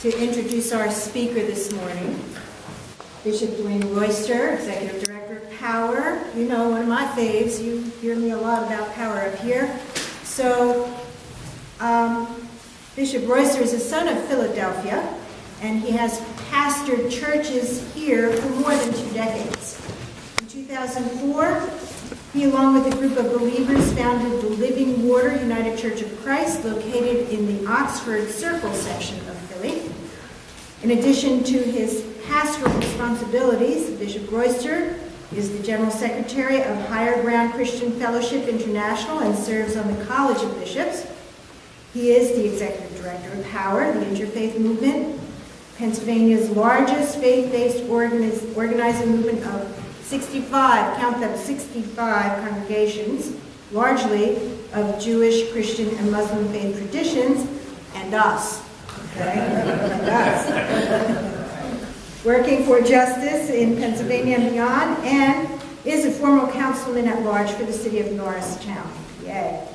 to introduce our speaker this morning, Bishop Dwayne Royster, Executive Director of Power. You know, one of my faves. You hear me a lot about Power up here. So, Bishop Royster is a son of Philadelphia, and he has pastored churches here for more than 2 decades. In 2004, he, along with a group of believers, founded the Living Water United Church of Christ, located in the Oxford Circle section of Philly. In addition to his pastoral responsibilities, Bishop Royster is the General Secretary of Higher Ground Christian Fellowship International and serves on the College of Bishops. He is the Executive Director of Power, the interfaith movement, Pennsylvania's largest faith-based organizing movement of 65, count them, 65 congregations, largely of Jewish, Christian, and Muslim faith traditions, and us. Okay? And us. Working for justice in Pennsylvania and beyond, and is a former councilman at large for the city of Norristown. Yay.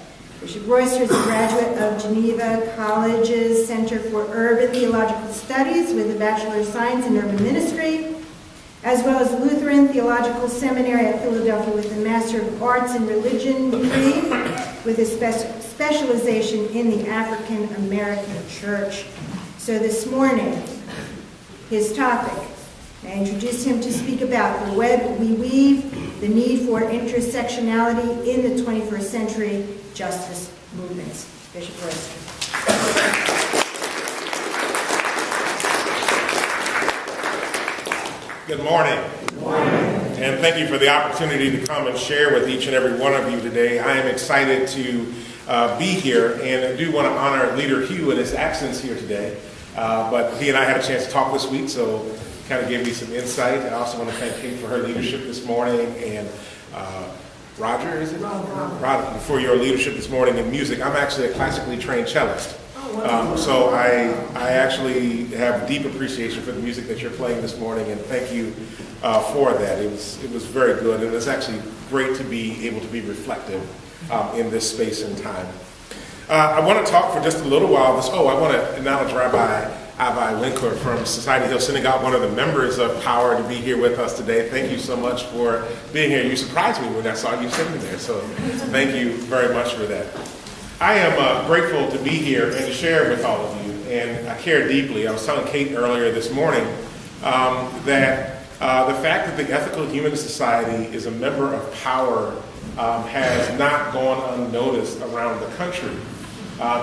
Bishop Royster is a graduate of Geneva College's Center for Urban Theological Studies with a Bachelor of Science in Urban Ministry, as well as Lutheran Theological Seminary at Philadelphia with a Master of Arts in Religion degree with a specialization in the African American Church. So this morning, his topic, I introduce him to speak about the web we weave, the need for intersectionality in the 21st century justice movements. Bishop Royster. Good morning. Good morning. And thank you for the opportunity to come and share with each and every one of you today. I am excited to be here, and I do want to honor Leader Hugh in his absence here today. But he and I had a chance to talk this week, so kind of gave me some insight. I also want to thank Kate for her leadership this morning, and Roger, is it? Roger, for your leadership this morning in music. I'm actually a classically trained cellist. So I actually have deep appreciation for the music that you're playing this morning, and thank you for that. It was very good, and it's actually great to be able to be reflective in this space and time. I want to talk for just a little while. I want to acknowledge Rabbi Winkler from Society Hill Synagogue, one of the members of Power, to be here with us today. Thank you so much for being here. You surprised me when I saw you sitting there, so thank you very much for that. I am grateful to be here and to share with all of you, and I care deeply. I was telling Kate earlier this morning that the fact that the Ethical Humanist Society is a member of Power has not gone unnoticed around the country.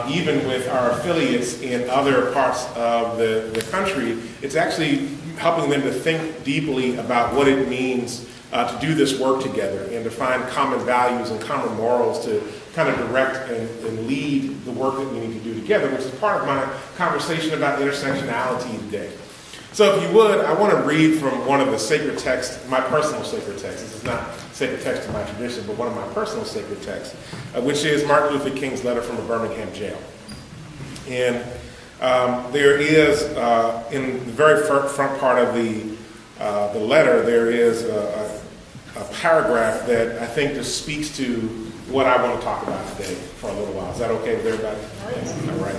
Even with our affiliates in other parts of the country, it's actually helping them to think deeply about what it means to do this work together and to find common values and common morals to kind of direct and lead the work that we need to do together, which is part of my conversation about intersectionality today. So if you would, I want to read from one of the sacred texts, my personal sacred text. This is not sacred text in my tradition, but one of my personal sacred texts, which is Martin Luther King's letter from a Birmingham jail. And there is, in the very front part of the letter, there is a paragraph that I think just speaks to what I want to talk about today for a little while. Is that okay with everybody? All right.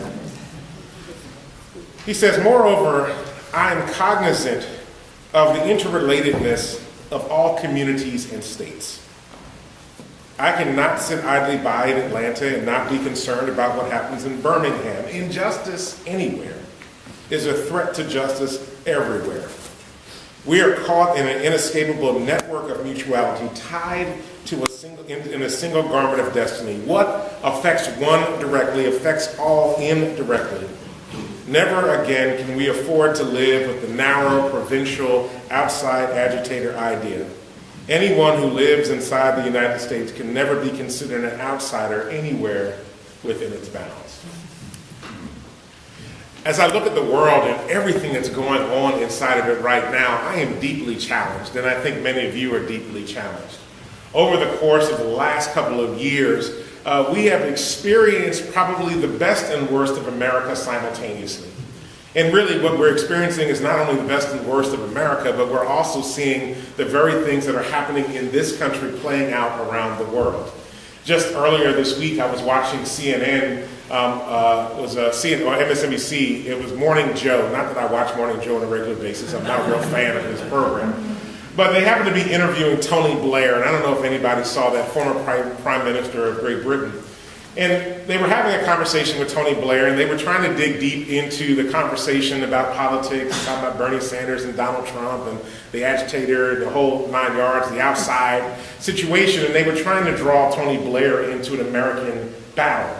He says, "Moreover, I am cognizant of the interrelatedness of all communities and states. I cannot sit idly by in Atlanta and not be concerned about what happens in Birmingham. Injustice anywhere is a threat to justice everywhere. We are caught in an inescapable network of mutuality tied to in a single garment of destiny. What affects one directly affects all indirectly. Never again can we afford to live with the narrow, provincial, outside agitator idea. Anyone who lives inside the United States can never be considered an outsider anywhere within its bounds." As I look at the world and everything that's going on inside of it right now, I am deeply challenged, and I think many of you are deeply challenged. Over the course of the last couple of years, we have experienced probably the best and worst of America simultaneously. And really what we're experiencing is not only the best and worst of America, but we're also seeing the very things that are happening in this country playing out around the world. Just earlier this week, I was watching CNN was CNN or MSNBC. It was Morning Joe. Not that I watch Morning Joe on a regular basis. I'm not a real fan of his program. But they happened to be interviewing Tony Blair, and I don't know if anybody saw that, former Prime Minister of Great Britain. And they were having a conversation with Tony Blair, and they were trying to dig deep into the conversation about politics, talking about Bernie Sanders and Donald Trump and the agitator, the whole 9 yards, the outside situation, and they were trying to draw Tony Blair into an American battle.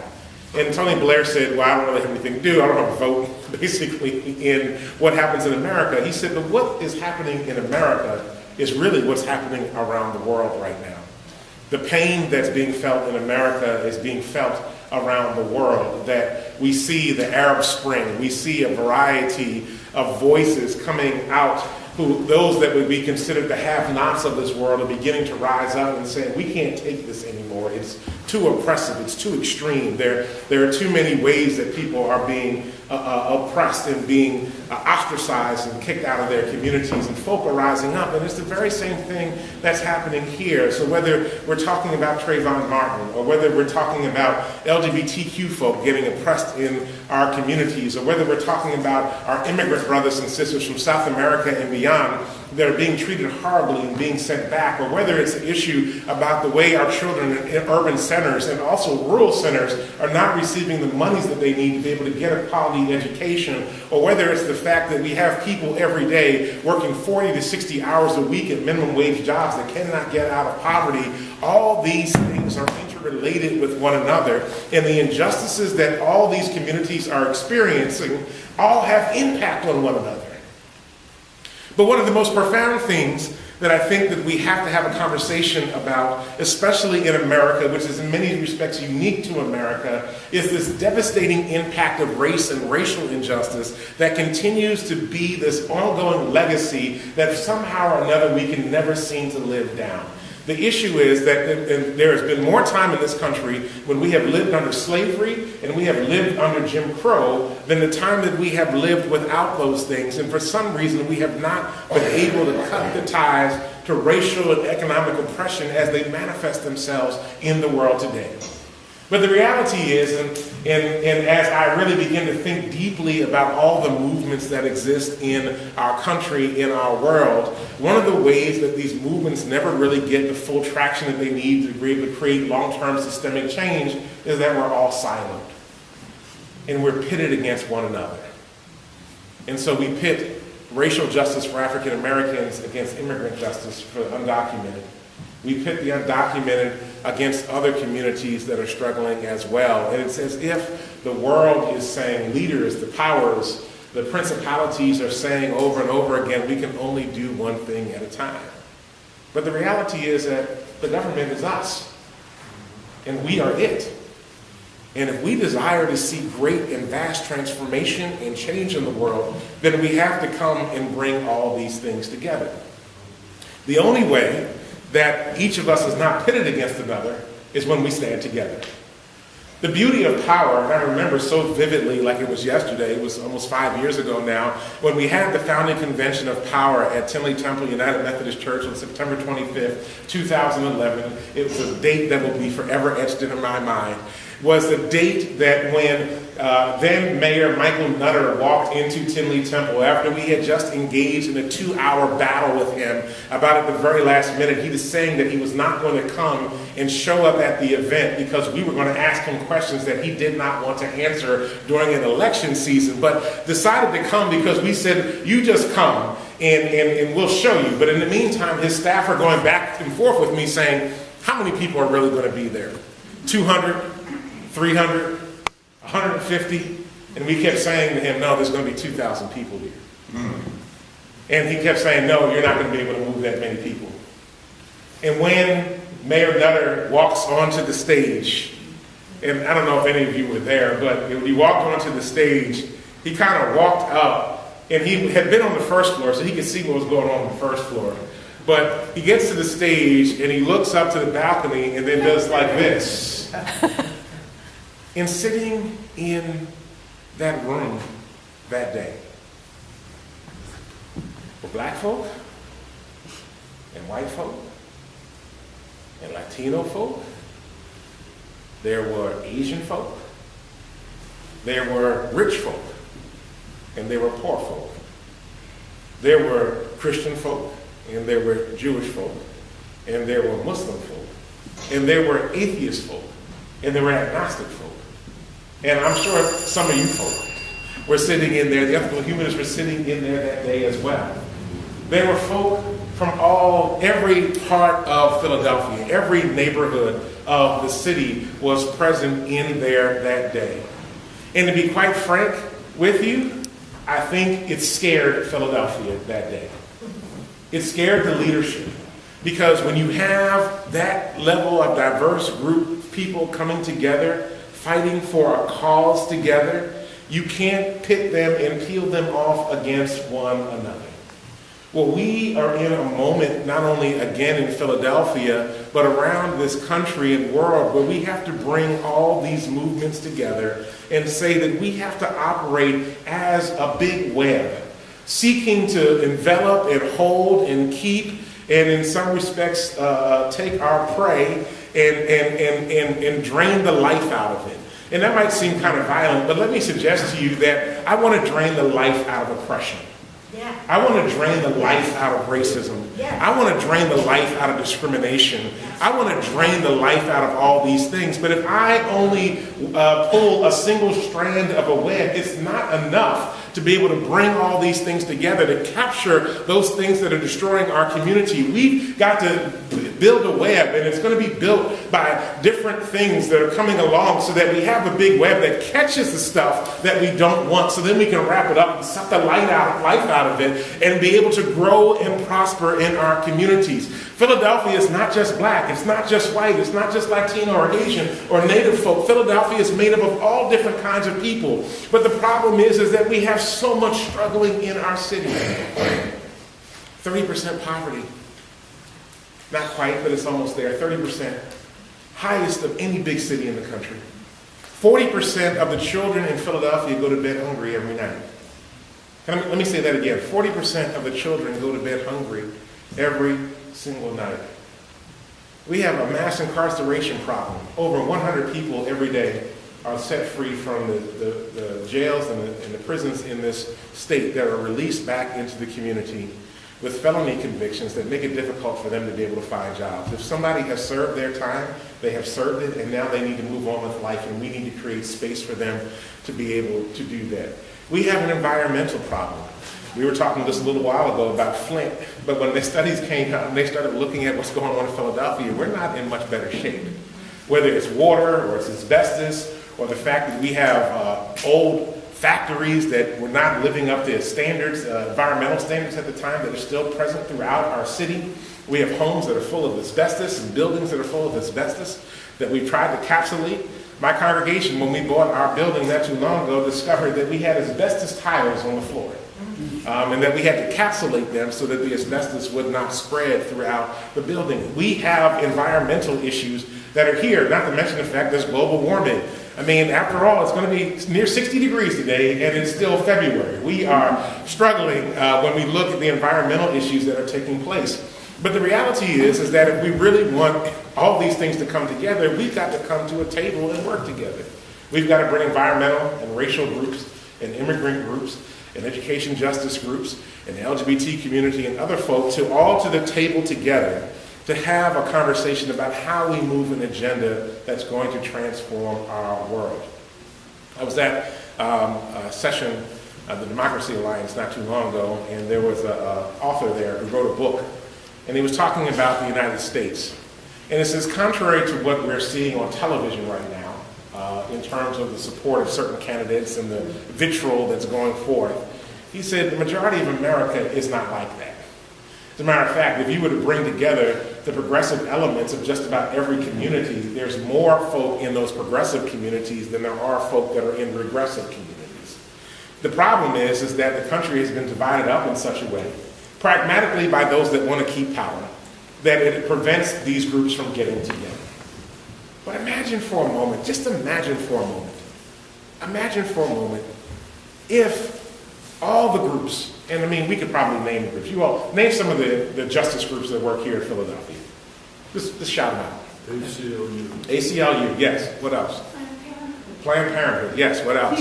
And Tony Blair said, well, I don't really have anything to do. I don't have a vote, basically, in what happens in America. He said, but what is happening in America is really what's happening around the world right now. The pain that's being felt in America is being felt around the world, that we see the Arab Spring, we see a variety of voices coming out, who those that would be considered the have-nots of this world are beginning to rise up and saying, we can't take this anymore. It's too oppressive. It's too extreme. There are too many ways that people are being oppressed and being ostracized and kicked out of their communities, and folk are rising up. And it's the very same thing that's happening here. So whether we're talking about Trayvon Martin, or whether we're talking about LGBTQ folk getting oppressed in our communities, or whether we're talking about our immigrant brothers and sisters from South America and beyond that are being treated horribly and being sent back, or whether it's an issue about the way our children in urban centers and also rural centers are not receiving the monies that they need to be able to get a quality education, or whether it's the fact that we have people every day working 40 to 60 hours a week at minimum wage jobs that cannot get out of poverty. All these things are interrelated with one another, and the injustices that all these communities are experiencing all have impact on one another. But one of the most profound things that I think that we have to have a conversation about, especially in America, which is in many respects unique to America, is this devastating impact of race and racial injustice that continues to be this ongoing legacy that somehow or another we can never seem to live down. The issue is that there has been more time in this country when we have lived under slavery and we have lived under Jim Crow than the time that we have lived without those things. And for some reason, we have not been able to cut the ties to racial and economic oppression as they manifest themselves in the world today. But the reality is, and as I really begin to think deeply about all the movements that exist in our country, in our world, one of the ways that these movements never really get the full traction that they need to be able to create long-term systemic change is that we're all siloed. And we're pitted against one another. And so we pit racial justice for African Americans against immigrant justice for the undocumented. We pit the undocumented against other communities that are struggling as well. And it's as if the world is saying, leaders, the powers, the principalities are saying over and over again, we can only do one thing at a time. But the reality is that the government is us, and we are it. And if we desire to see great and vast transformation and change in the world, then we have to come and bring all these things together. The only way that each of us is not pitted against another is when we stand together. The beauty of power, and I remember so vividly like it was yesterday, it was almost 5 years ago now, when we had the founding convention of power at Tinley Temple United Methodist Church on September 25th, 2011. It was a date that will be forever etched into my mind. Was the date that when then Mayor Michael Nutter walked into Tinley Temple after we had just engaged in a 2-hour battle with him about at the very last minute. He was saying that he was not going to come and show up at the event because we were going to ask him questions that he did not want to answer during an election season, but decided to come because we said, you just come and we'll show you. But in the meantime, his staff are going back and forth with me saying, how many people are really going to be there? 200? 300, 150, and we kept saying to him, no, there's going to be 2,000 people here. And he kept saying, no, you're not going to be able to move that many people. And when Mayor Nutter walks onto the stage, and I don't know if any of you were there, but when he walked onto the stage, he kind of walked up, and he had been on the first floor, so he could see what was going on the first floor. But he gets to the stage, and he looks up to the balcony, and then does like this. And sitting in that room that day were black folk and white folk and Latino folk. There were Asian folk. There were rich folk, and there were poor folk. There were Christian folk, and there were Jewish folk, and there were Muslim folk, and there were atheist folk, and there were agnostic folk. And I'm sure some of you folk were sitting in there, the ethical humanists were sitting in there that day as well. There were folk from every part of Philadelphia, every neighborhood of the city was present in there that day. And to be quite frank with you, I think it scared Philadelphia that day. It scared the leadership. Because when you have that level of diverse group of people coming together, fighting for a cause together, you can't pit them and peel them off against one another. Well, we are in a moment, not only again in Philadelphia, but around this country and world, where we have to bring all these movements together and say that we have to operate as a big web, seeking to envelop and hold and keep, and in some respects take our prey and drain the life out of it. And that might seem kind of violent, but let me suggest to you that I want to drain the life out of oppression. Yeah. I want to drain the life out of racism. Yeah. I want to drain the life out of discrimination. I want to drain the life out of all these things. But if I only pull a single strand of a web, it's not enough to be able to bring all these things together, to capture those things that are destroying our community. We've got to build a web, and it's going to be built by different things that are coming along so that we have a big web that catches the stuff that we don't want, so then we can wrap it up and suck the life out of it and be able to grow and prosper in our communities. Philadelphia is not just black, it's not just white, it's not just Latino or Asian or Native folk. Philadelphia is made up of all different kinds of people. But the problem is that we have so much struggling in our city. 30% poverty. Not quite, but it's almost there. 30%. Highest of any big city in the country. 40% of the children in Philadelphia go to bed hungry every night. Let me say that again. 40% of the children go to bed hungry every single night. We have a mass incarceration problem. Over 100 people every day are set free from the jails and the prisons in this state that are released back into the community with felony convictions that make it difficult for them to be able to find jobs. If somebody has served their time, they have served it, and now they need to move on with life, and we need to create space for them to be able to do that. We have an environmental problem. We were talking just a little while ago about Flint, but when the studies came out and they started looking at what's going on in Philadelphia, we're not in much better shape. Whether it's water or it's asbestos or the fact that we have old factories that were not living up to standards, environmental standards at the time, that are still present throughout our city. We have homes that are full of asbestos and buildings that are full of asbestos that we've tried to encapsulate. My congregation, when we bought our building not too long ago, discovered that we had asbestos tiles on the floor. And that we had to encapsulate them so that the asbestos would not spread throughout the building. We have environmental issues that are here, not to mention the fact there's global warming. I mean, after all, it's going to be near 60 degrees today, and it's still February. We are struggling when we look at the environmental issues that are taking place. But the reality is that if we really want all these things to come together, we've got to come to a table and work together. We've got to bring environmental and racial groups and immigrant groups and education justice groups and the LGBT community and other folks all to the table together to have a conversation about how we move an agenda that's going to transform our world. I was at a session of the Democracy Alliance not too long ago, and there was an author there who wrote a book, and he was talking about the United States. And it says, contrary to what we're seeing on television right now, in terms of the support of certain candidates and the vitriol that's going forth, he said the majority of America is not like that. As a matter of fact, if you were to bring together the progressive elements of just about every community, there's more folk in those progressive communities than there are folk that are in regressive communities. The problem is that the country has been divided up in such a way, pragmatically by those that want to keep power, that it prevents these groups from getting together. But imagine for a moment, just imagine for a moment, if all the groups, and I mean, we could probably name the groups. You all, name some of the justice groups that work here in Philadelphia. Just shout them out. ACLU. ACLU, yes. What else? Planned Parenthood, yes. What else?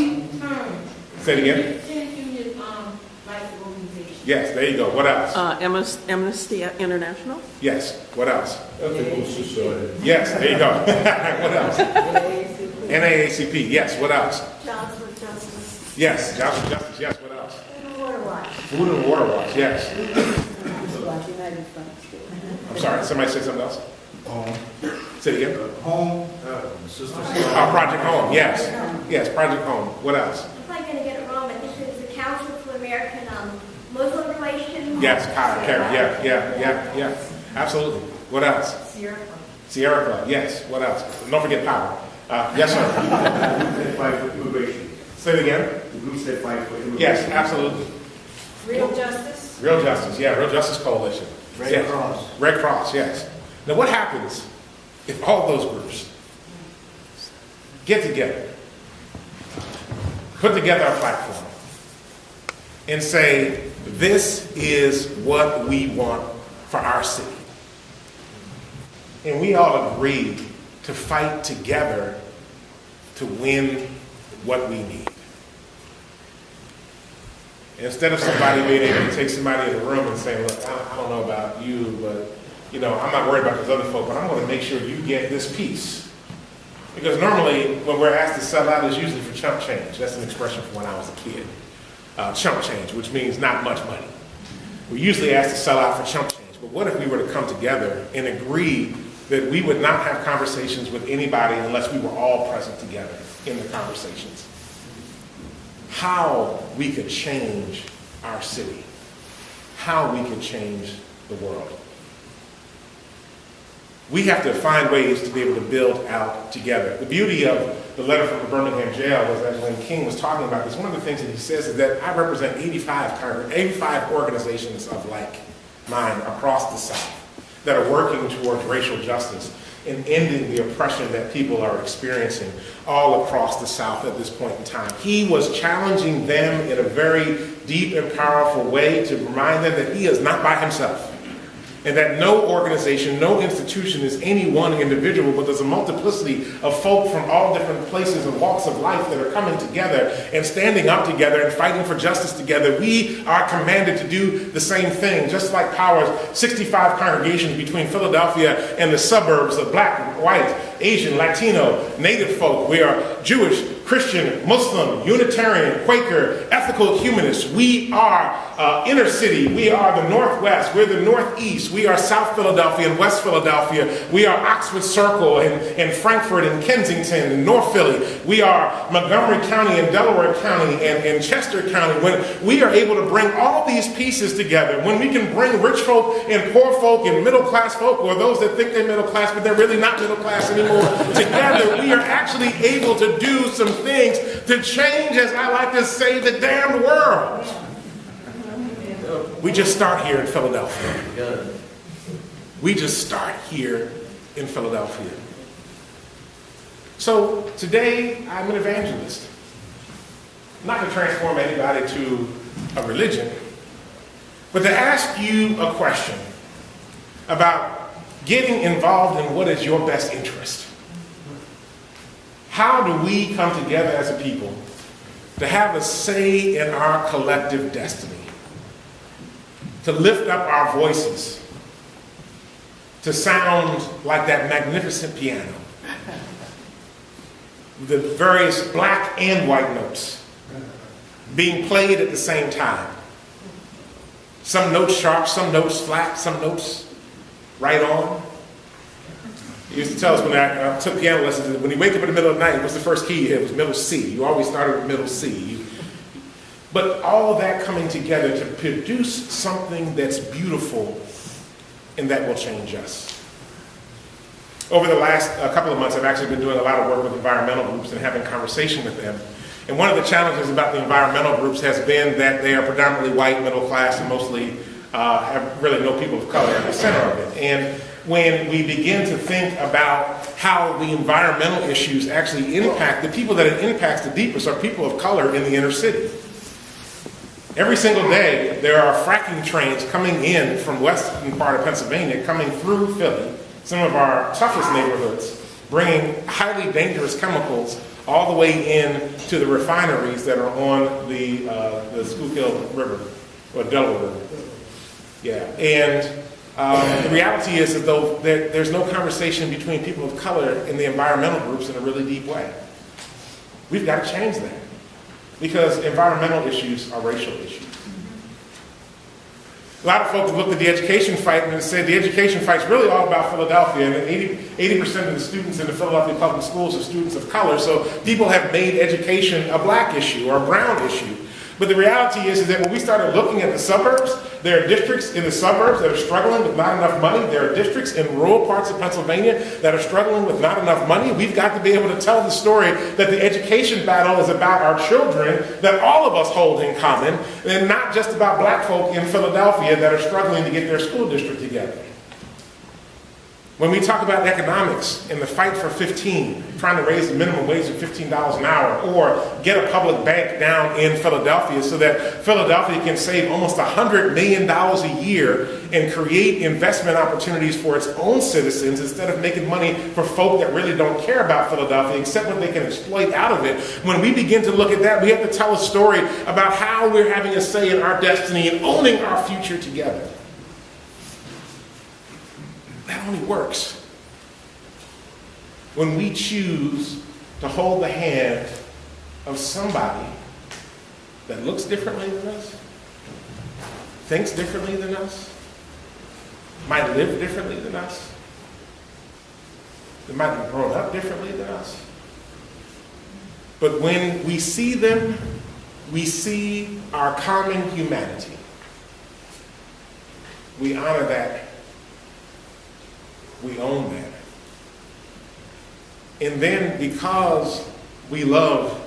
Say it again. Yes, there you go. What else? Amnesty International. Yes. What else? Ethical Society. Yes, there you go. What else? NAACP. Yes. What else? Jobs with Justice. Yes. Jobs with Justice. Yes. What else? Food and Water Watch. Food and Water Watch. Yes. I'm sorry. Somebody said something else? Home. Say it again. Home. Sisters. Project Home. Yes. Yes. Project Home. What else? I'm probably going to get it wrong, but this is the Council for American Muslim Relations. Yes. Karen. Yeah. Absolutely. What else? Sierra Club. Sierra Club. Yes. What else? Don't forget Power. Yes, sir. That fight for immigration. Say it again. The groups that fight for immigration. Yes. Absolutely. Real Justice. Real Justice. Yeah. Real Justice Coalition. Red Yes. Cross. Red Cross. Yes. Now, what happens if all those groups get together, put together a platform, and say, this is what we want for our city? And we all agree to fight together to win what we need. Instead of somebody being able to take somebody in the room and say, look, I don't know about you, but I'm not worried about those other folk, but I'm going to make sure you get this piece. Because normally, when we're asked to sell out, it's usually for chump change. That's an expression from when I was a kid. Chump change, which means not much money. We're usually asked to sell out for chump change. But what if we were to come together and agree that we would not have conversations with anybody unless we were all present together in the conversations? How we could change our city. How we could change the world. We have to find ways to be able to build out together. The beauty of the letter from the Birmingham jail was that when King was talking about this, one of the things that he says is that I represent 85 organizations of like mine across the South that are working towards racial justice and ending the oppression that people are experiencing all across the South at this point in time. He was challenging them in a very deep and powerful way to remind them that he is not by himself. And that no organization, no institution is any one individual, but there's a multiplicity of folk from all different places and walks of life that are coming together and standing up together and fighting for justice together. We are commanded to do the same thing, just like Power's 65 congregations between Philadelphia and the suburbs of Black, white, Asian, Latino, Native folk. We are Jewish, Christian, Muslim, Unitarian, Quaker, ethical humanists. We are inner city. We are the Northwest. We're the Northeast. We are South Philadelphia and West Philadelphia. We are Oxford Circle and Frankfort and Kensington and North Philly. We are Montgomery County and Delaware County and Chester County. When we are able to bring all these pieces together, when we can bring rich folk and poor folk and middle class folk, or those that think they're middle class but they're really not middle class anymore, together, we are actually able to do some things to change, as I like to say, the damn world. We just start here in Philadelphia. We just start here in Philadelphia. So today, I'm an evangelist. Not to transform anybody to a religion, but to ask you a question about getting involved in what is your best interest. How do we come together as a people to have a say in our collective destiny? To lift up our voices, to sound like that magnificent piano. The various black and white notes being played at the same time. Some notes sharp, some notes flat, some notes right on. He used to tell us when I took piano lessons that when you wake up in the middle of the night, what's the first key you hit? It was middle C. You always started with middle C. But all of that coming together to produce something that's beautiful and that will change us. Over the last couple of months, I've actually been doing a lot of work with environmental groups and having conversation with them. And one of the challenges about the environmental groups has been that they are predominantly white, middle class, and mostly have really no people of color at the center of it. And when we begin to think about how the environmental issues actually impact, the people that it impacts the deepest are people of color in the inner city. Every single day, there are fracking trains coming in from western part of Pennsylvania, coming through Philly, some of our toughest neighborhoods, bringing highly dangerous chemicals all the way in to the refineries that are on the Schuylkill River, or Delaware River. Yeah, and the reality is that though there's no conversation between people of color in the environmental groups in a really deep way. We've got to change that, because environmental issues are racial issues. A lot of folks looked at the education fight and said the education fight's really all about Philadelphia, and 80% of the students in the Philadelphia public schools are students of color, so people have made education a black issue or a brown issue. But the reality is that when we started looking at the suburbs, there are districts in the suburbs that are struggling with not enough money. There are districts in rural parts of Pennsylvania that are struggling with not enough money. We've got to be able to tell the story that the education battle is about our children, that all of us hold in common, and not just about black folk in Philadelphia that are struggling to get their school district together. When we talk about economics and the fight for 15, trying to raise the minimum wage to $15 an hour, or get a public bank down in Philadelphia so that Philadelphia can save almost $100 million a year and create investment opportunities for its own citizens instead of making money for folk that really don't care about Philadelphia except what they can exploit out of it. When we begin to look at that, we have to tell a story about how we're having a say in our destiny and owning our future together. That only works when we choose to hold the hand of somebody that looks differently than us, thinks differently than us, might live differently than us, that might have grown up differently than us. But when we see them, we see our common humanity. We honor that. We own that. And then because we love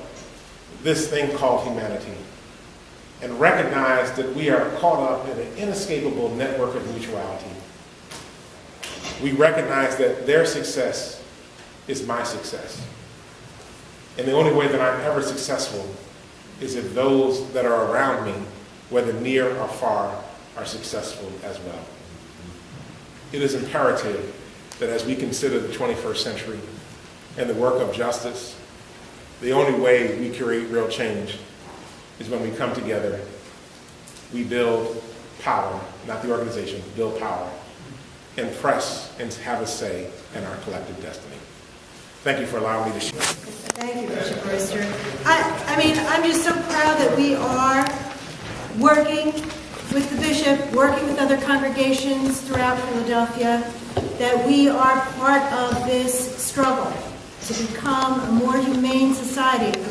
this thing called humanity and recognize that we are caught up in an inescapable network of mutuality, we recognize that their success is my success. And the only way that I'm ever successful is if those that are around me, whether near or far, are successful as well. It is imperative that as we consider the 21st century and the work of justice, the only way we create real change is when we come together, we build power, not the organization, build power, and press and have a say in our collective destiny. Thank you for allowing me to share. Thank you, Bishop Royster. I'm just so proud that we are working with the bishop, working with other congregations throughout Philadelphia, that we are part of this struggle to become a more humane society, a